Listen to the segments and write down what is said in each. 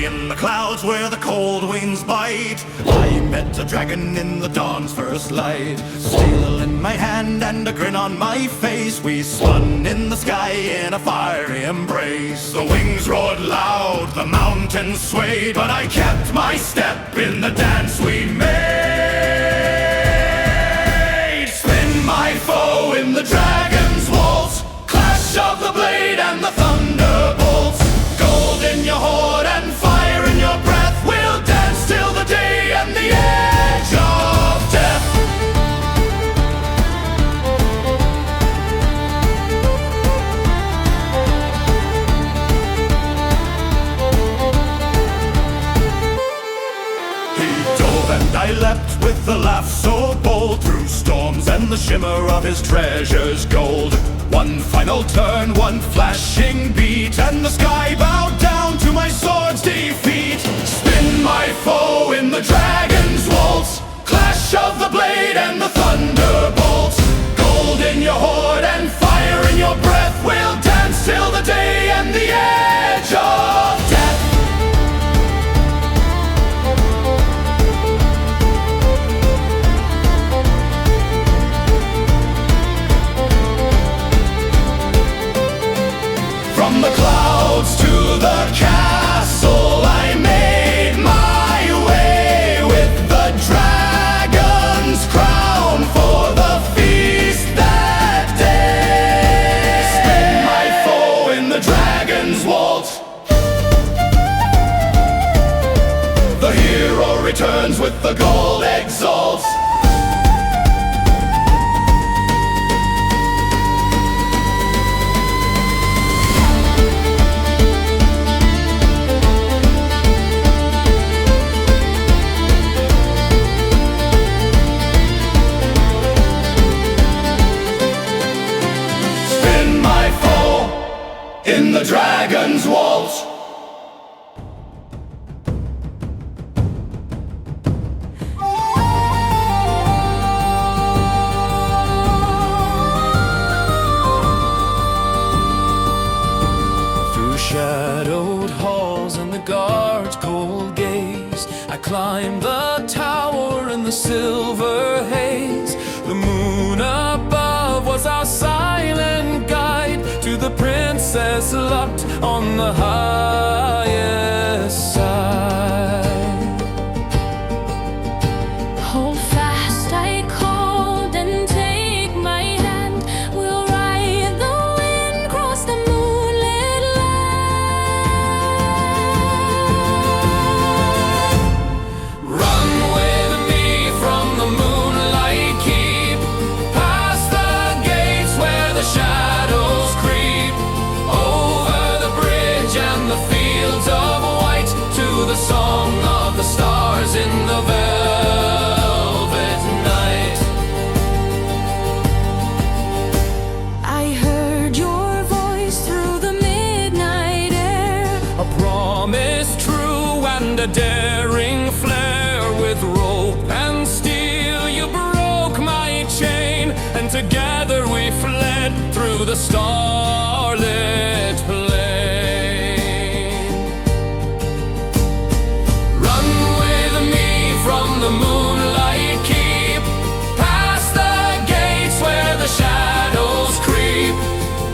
in the clouds where the cold winds bite. I met a dragon in the dawn's first light. Steel in my hand and a grin on my face, we spun in the sky in a fiery embrace. The wings roared loud, the mountains swayed, but I kept my step in the dance we made. Spin my foe in the dragon's waltz, clash of the blade and the thunderbolts. Gold in your hoard and fire in your breath, we'll dance till the day and the edge of death. He dove and I leapt with a laugh so bold, through storms and the shimmer of his treasures gold. One final turn, one flashing beat, and the sky bowed down to my sword's defeat. Spin my foe in the dragon's waltz, clash of the blade and the thunderbolts. Gold in your hoard and fire in your breath, we'll dance till the day and the edge of death. From the clouds to the castle I made my way, with the dragon's crown for the feast that day. Spin my foe in the dragon's waltz, the hero returns with the gold exalts. In the dragon's waltz. Through shadowed halls and the guard's cold gaze, I climbed the tower in the silver haze. The moon above was our silent guide to the princess locked on the highest side. Hold fast, I called, and take my hand. We'll ride the wind, cross the moonlit land. Run with me from the moonlight keep, past the gates where the shadows creep, over the bridge and the fields of white, to the song of the stars in the velvet night. I heard your voice through the midnight air, A promise true and a daring flair, with rope and steel you broke my chain, and together we fled through the starlit plain. Run with me from the moonlight keep, past the gates where the shadows creep,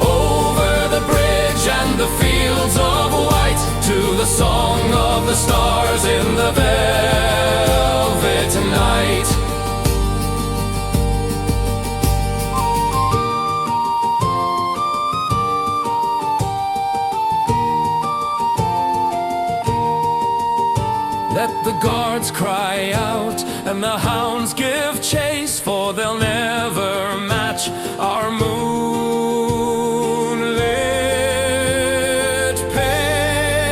over the bridge and the fields of white, to the song of the stars in the velvet night. Let the guards cry out and the hounds give chase, for they'll never match our moonlit pace.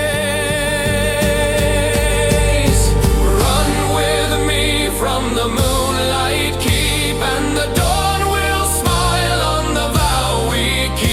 Run with me from the moonlight keep, and the dawn will smile on the vow we keep.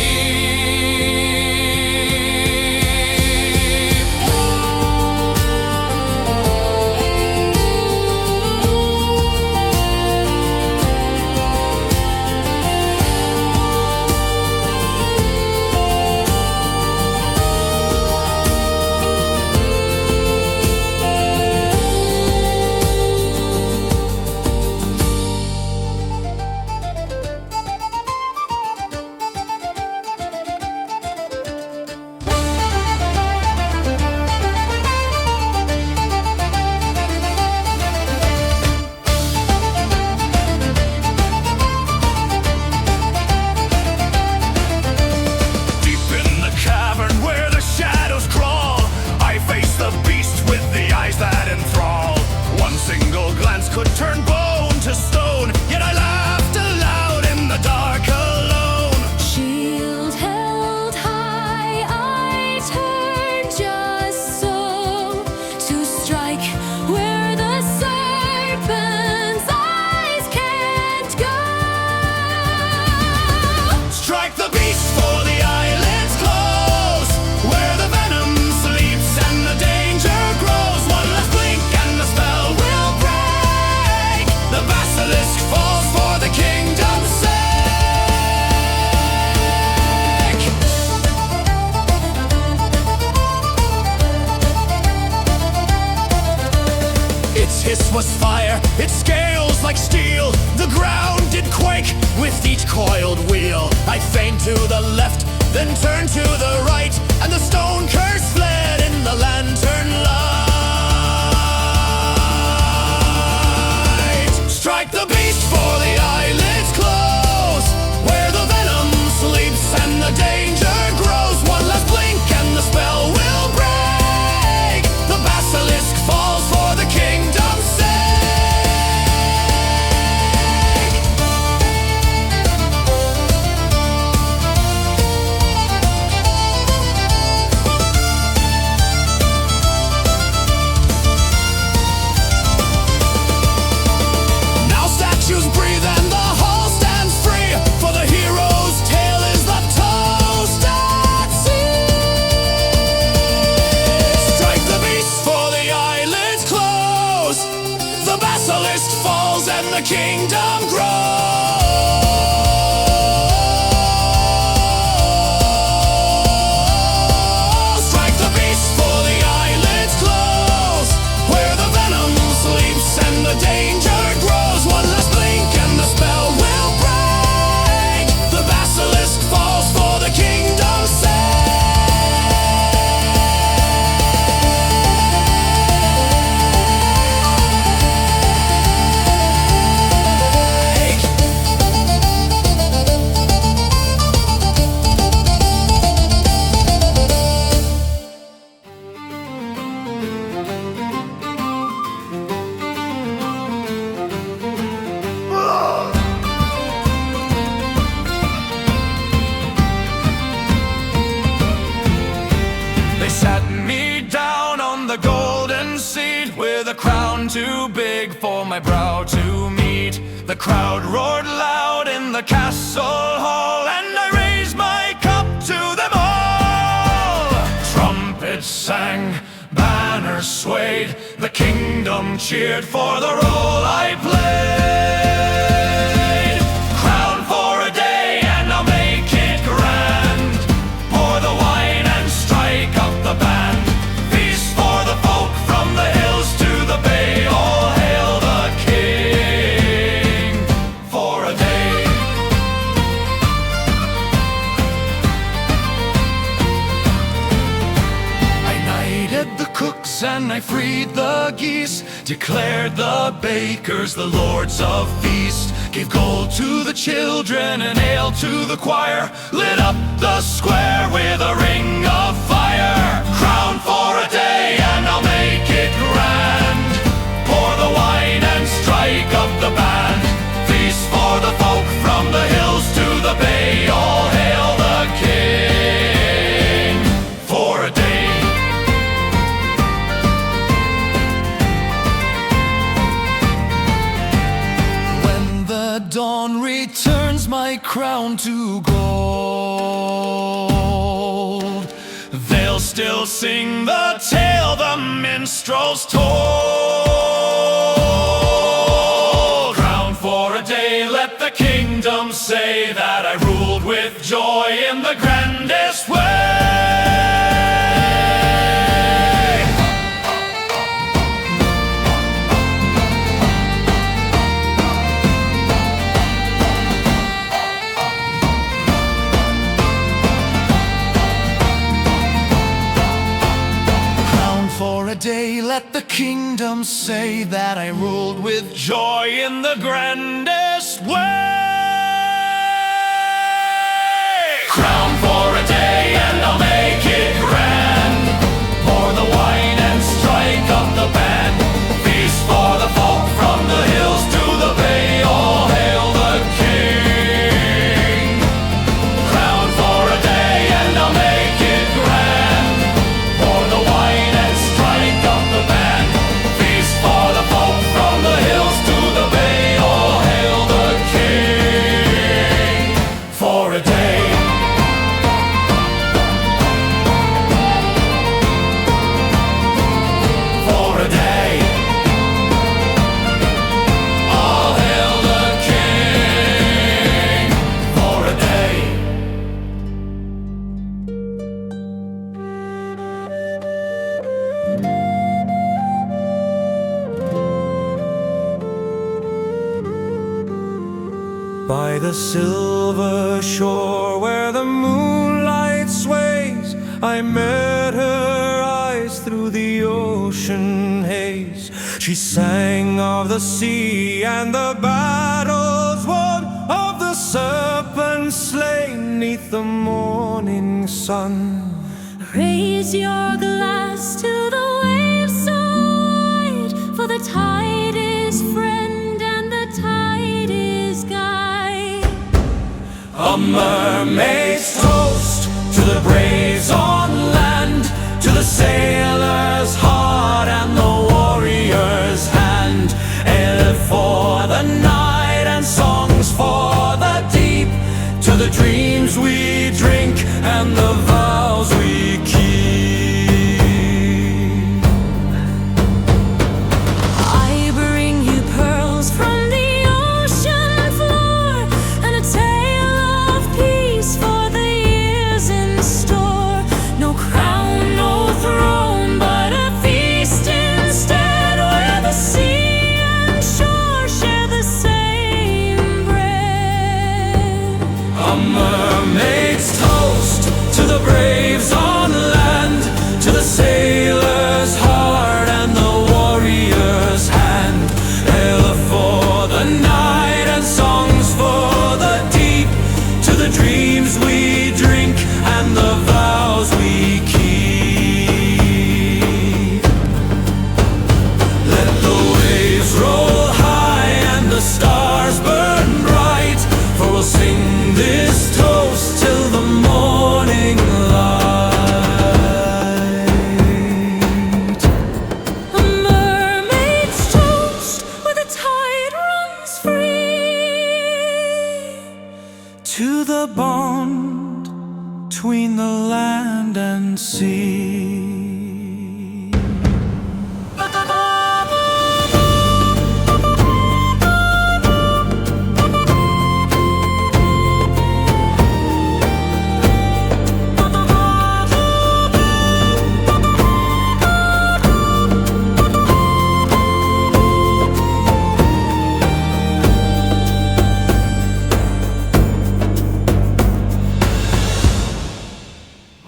fire, its scales like steel. The ground did quake with each coiled wheel. I feigned to the left, then turned to the right, and the stone curse fled in the lantern light. Strike the beast for the eyelids close, where the venom sleeps and the danger grows. One last blink and the spell will break. The basilisk falls for the kingdom's sake. Now statues breathe and the hall stands free, for the hero's tale is the toast at sea. Strike the beast for the eyelids close, the basilisk falls and the kingdom grows. Strike the beast for the eyelids close, where the venom sleeps and the danger grows. One last blink and the spell will break. The basilisk falls for the kingdom's sake. They sat me down on the golden seat, with a crown too big for my brow to meet. The crowd roared loud in the castle hall, and I raised my cup to them all. Trumpets sang, banners swayed, the kingdom cheered for the role I played. Crown for a day and I'll make it grand. Pour the wine and strike up the band. Feast for the folk from the hills to the bay. All hail the king for a day. I knighted the cooks and I freed the geese, declared the bakers the lords of feast, gave gold to the children and ale to the choir, lit up the square with a ring of fire. Crown for a day and I'll make it grand. Pour the wine and strike up the band. Feast for the folk from the hills to the bay. All hail the king for a day. When the dawn returns my crown to gold, they'll still sing the tale the minstrels told. Crown for a day, let the kingdom say that I ruled with joy in the grandest way. For a day, let the kingdom say that I ruled with joy in the grandest way. Crown for a day and I'll make it grand. Pour the wine and strike up the band. Feast for the folk from the hills to the bay. All hail the king. Crown for a day and I'll make it grand. Pour the wine and strike up the band. Feast for the folk from the hills to the bay. All hail the king. the silver shore where the moonlight sways, I met her eyes through the ocean haze. She sang of the sea and the battles won, of the serpent slain 'neath the morning sun. Raise your glass to the waves so wide, for the tide is friend and the tide is guide. A mermaid's toast to the braves on land, to the sailor's heart and the warrior's hand. Ale for the night and songs for the deep, to the dreams we drink and the vows we keep. I bring you pearls from the ocean floor, and a tale of peace for the years in store. No crown, no throne, but a feast instead, where the sea and shore share the same bread. A mermaid's toast to the braves on land, to the sailor's heart and the warrior's hand. Ale for the night and songs for the deep, to the dreams we drink and the vows we keep. Let the waves roll high and the stars burn bright, for we'll sing this toast till the morning light. A mermaid's toast where the tide runs free, To the bond between the land and sea.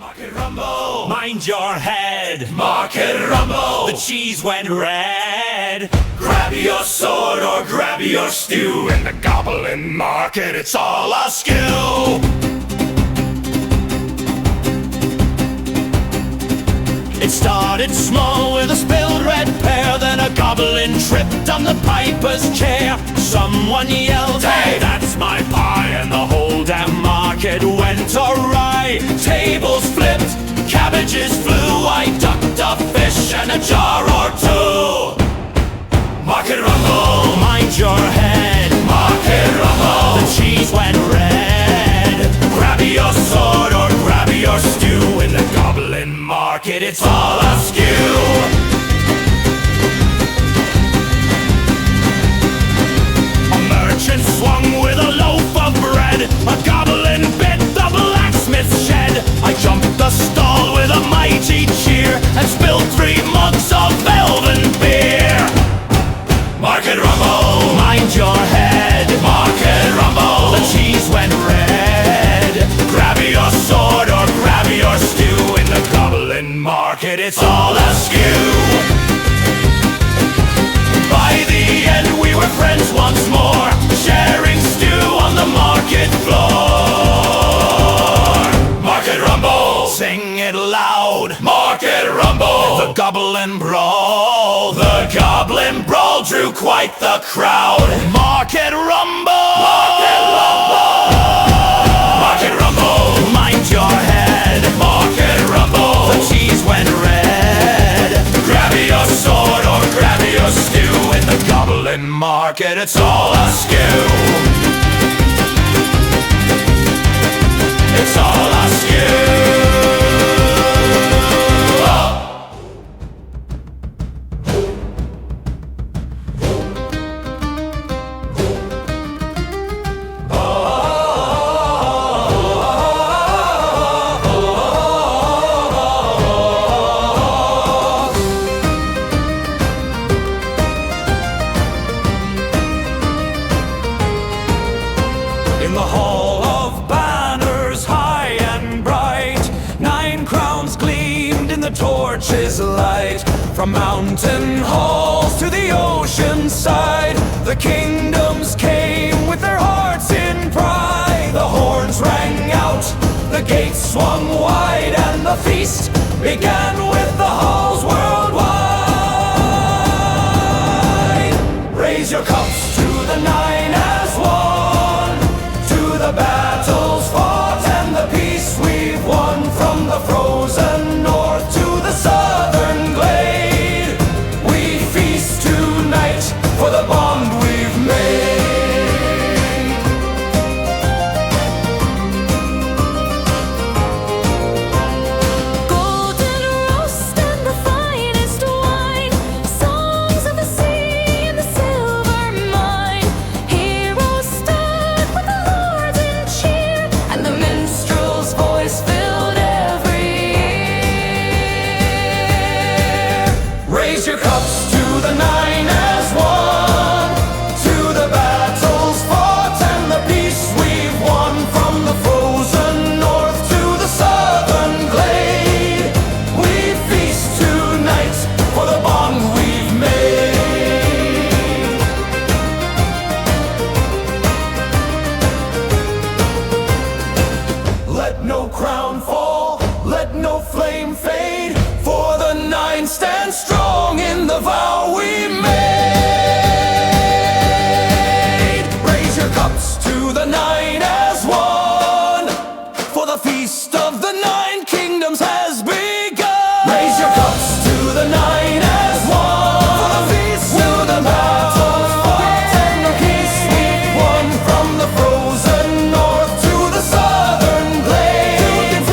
Market rumble, mind your head. Market rumble, the cheese went red. Grab your sword or grab your stew. In the goblin market, it's all a skill. It started small with a spilled red pear, then a goblin tripped on the piper's chair. Someone yelled, "Hey, that's my pie!" and the whole damn market went awry. Tables flipped, cabbages flew, I ducked a fish and a jar or two. Market rumble, mind your head. Market rumble, the cheese went red. Grab your sword or grab your stew. In the goblin market, it's all askew. A merchant swung with a loaf of bread. A goblin bit the blacksmith's shed. I jumped the stall with a mighty cheer and spilled 3 mugs of elven beer. Market rumble, mind your head. Market rumble, the cheese went red. Grab your sword or grab your stew. In the goblin market, it's all askew. By the end we were friends once more, sharing stew on the market floor. Market rumble, sing it loud. Market rumble, the goblin brawl. The goblin brawl drew quite the crowd. Market rumble, market rumble, market rumble, mind your head. Market rumble, the cheese went red. Grab your sword or grab your stew. In the goblin market, it's all askew. It's all askew. torches light. From mountain halls to the ocean side, the kingdoms came with their hearts in pride. The horns rang out, the gates swung wide, and the feast began with the halls worldwide. Raise your cups to the nine as one, to the battles fought and the peace we've won. From the frozen north to the southern glade, we feast tonight for the bond we've made. Golden roast and the finest wine, songs of the sea and the silver mine. Heroes stood with the lords in cheer, and the minstrel's voice filled every ear. Raise your cups to the nine as one, to the battles fought and the peace we've won. From the frozen north to the southern glade, we feast tonight for the bond we've made. Let no crown fall, let no flame fade, for the nine stand strong in the vow we made. Raise your cups to the nine as one, for the feast of the nine kingdoms has begun. Raise your cups to the nine as one, for the feast to the battles fought and the peace we've won. From the frozen north to the southern glade,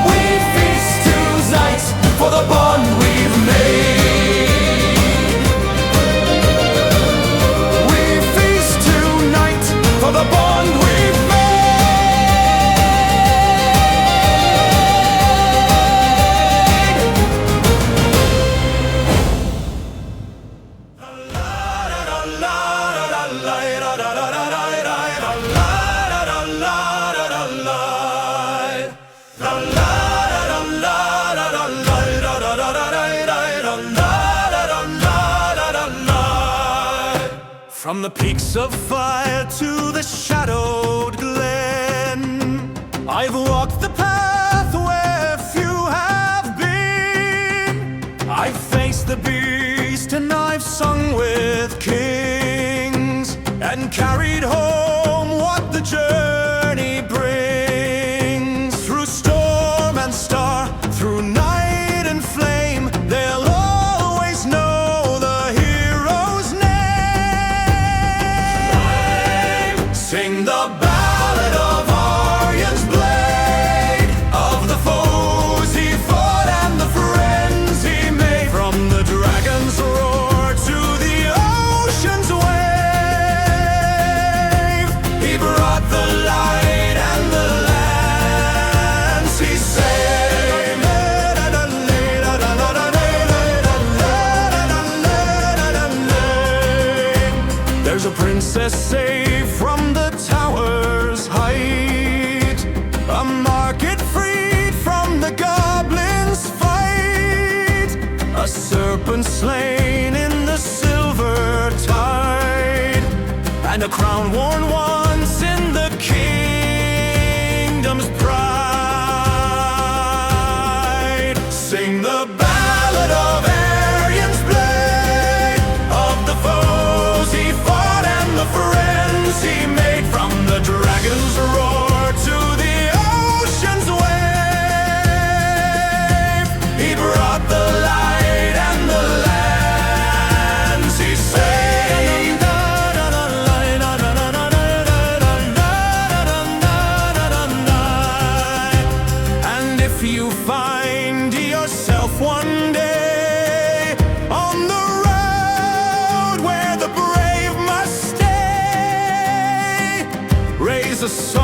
we feast tonight for the bond we've made. We feast tonight for the bond we've made. From the peaks of fire to the shadowed glen, I've walked the path where few have been. I've faced the beast and I've sung with kings, and carried home what the journey brings. Through storm and star, through night and flame, they'll always know the hero's name. Sing the ballad of Arion's blade, of the foes he fought and the friends he made. From the dragon's roar to the ocean's wave, he brought the light and the lands he saved. There's a princess saved from the tower's height, a market freed from the goblin's fight, a serpent slain in the silver tide, and a crown worn once in the kingdom's pride. Sing the ballad of Arion's blade, of the foes he fought and the friends he made. From the dragon's roar to the ocean's wave, he brought the light and the lands he saved. And if you find yourself one day on the road where the brave must stay, raise a song